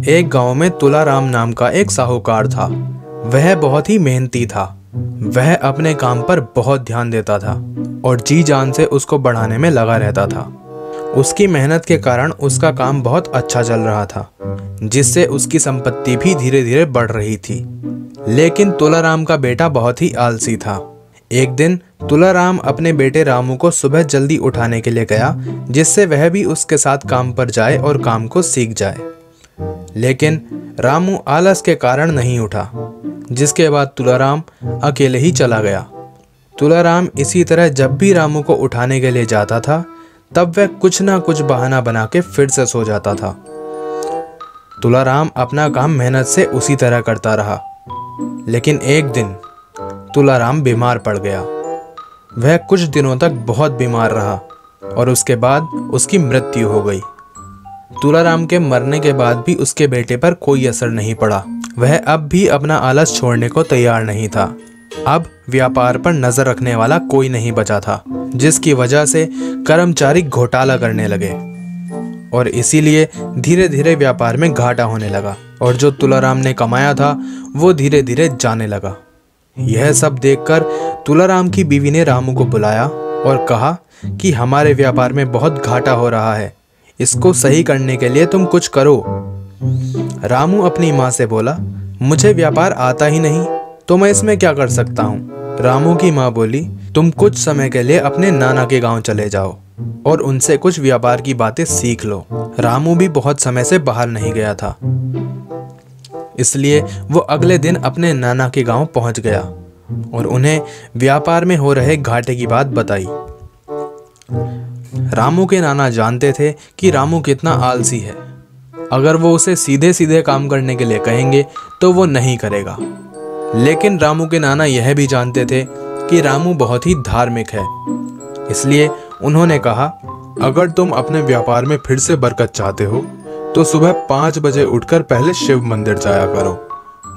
एक गांव में तुलाराम नाम का एक साहूकार था। वह बहुत ही मेहनती था। वह अपने काम पर बहुत ध्यान देता था और जी जान से उसको बढ़ाने में लगा रहता था। उसकी मेहनत के कारण उसका काम बहुत अच्छा चल रहा था, जिससे उसकी संपत्ति भी धीरे धीरे बढ़ रही थी। लेकिन तुलाराम का बेटा बहुत ही आलसी था। एक दिन तुलाराम अपने बेटे रामू को सुबह जल्दी उठाने के लिए गया, जिससे वह भी उसके साथ काम पर जाए और काम को सीख जाए। लेकिन रामू आलस के कारण नहीं उठा, जिसके बाद तुलाराम अकेले ही चला गया। तुलाराम इसी तरह जब भी रामू को उठाने के लिए जाता था, तब वह कुछ ना कुछ बहाना बना के फिर से सो जाता था। तुलाराम अपना काम मेहनत से उसी तरह करता रहा। लेकिन एक दिन तुलाराम बीमार पड़ गया। वह कुछ दिनों तक बहुत बीमार रहा और उसके बाद उसकी मृत्यु हो गई। तुलाराम के मरने के बाद भी उसके बेटे पर कोई असर नहीं पड़ा। वह अब भी अपना आलस छोड़ने को तैयार नहीं था। अब व्यापार पर नजर रखने वाला कोई नहीं बचा था, जिसकी वजह से कर्मचारी घोटाला करने लगे और इसीलिए धीरे धीरे व्यापार में घाटा होने लगा और जो तुलाराम ने कमाया था वो धीरे धीरे जाने लगा। यह सब देखकर तुलाराम की बीवी ने रामू को बुलाया और कहा कि हमारे व्यापार में बहुत घाटा हो रहा है, इसको सही करने के लिए तुम कुछ करो। रामू अपनी माँ से बोला, मुझे व्यापार आता ही नहीं, तो मैं इसमें क्या कर सकता हूँ। रामू की माँ बोली, तुम कुछ समय के लिए अपने नाना के गांव चले जाओ और उनसे कुछ व्यापार की बातें सीख लो। रामू भी बहुत समय से बाहर नहीं गया था, इसलिए वो अगले दिन अपने नाना के गांव पहुंच गया और उन्हें व्यापार में हो रहे घाटे की बात बताई। रामू के नाना जानते थे कि रामू कितना आलसी है। अगर वो उसे सीधे सीधे काम करने के लिए कहेंगे तो वो नहीं करेगा। लेकिन रामू के नाना यह भी जानते थे कि रामू बहुत ही धार्मिक है, इसलिए उन्होंने कहा, अगर तुम अपने व्यापार में फिर से बरकत चाहते हो तो सुबह 5 बजे उठकर पहले शिव मंदिर जाया करो।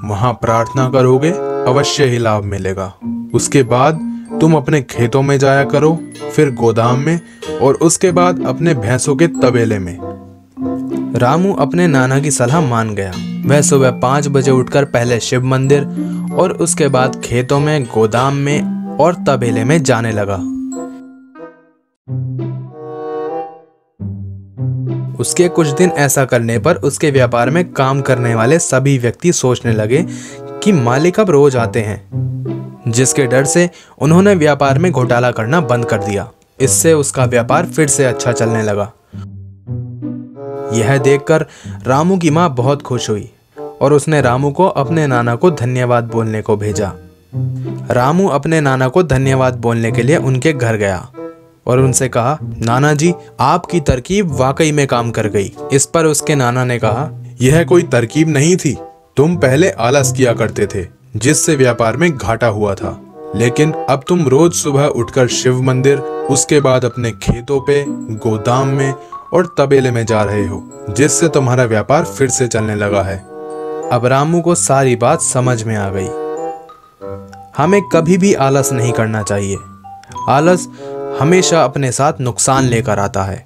वहां प्रार्थना करोगे, अवश्य ही लाभ मिलेगा। उसके बाद तुम अपने खेतों में जाया करो, फिर गोदाम में और उसके बाद अपने भैंसों के तबेले में। रामू अपने नाना की सलाह मान गया। वह सुबह 5 बजे उठकर पहले शिव मंदिर और उसके बाद खेतों में, गोदाम में और तबेले में जाने लगा। उसके कुछ दिन ऐसा करने पर उसके व्यापार में काम करने वाले सभी व्यक्ति सोचने लगे कि मालिक अब रोज आते हैं, जिसके डर से उन्होंने व्यापार में घोटाला करना बंद कर दिया। इससे उसका व्यापार फिर से अच्छा चलने लगा। यह देखकर रामू की माँ बहुत खुश हुई और उसने रामू को अपने नाना को धन्यवाद बोलने को भेजा। रामू अपने नाना को धन्यवाद बोलने के लिए उनके घर गया और उनसे कहा, नाना जी, आपकी तरकीब वाकई में काम कर गई। इस पर उसके नाना ने कहा, यह कोई तरकीब नहीं थी। तुम पहले आलस किया करते थे, जिससे व्यापार में घाटा हुआ था। लेकिन अब तुम रोज सुबह उठकर शिव मंदिर, उसके बाद अपने खेतों पे, गोदाम में और तबेले में जा रहे हो, जिससे तुम्हारा व्यापार फिर से चलने लगा है। अब रामू को सारी बात समझ में आ गई। हमें कभी भी आलस नहीं करना चाहिए। आलस हमेशा अपने साथ नुकसान लेकर आता है।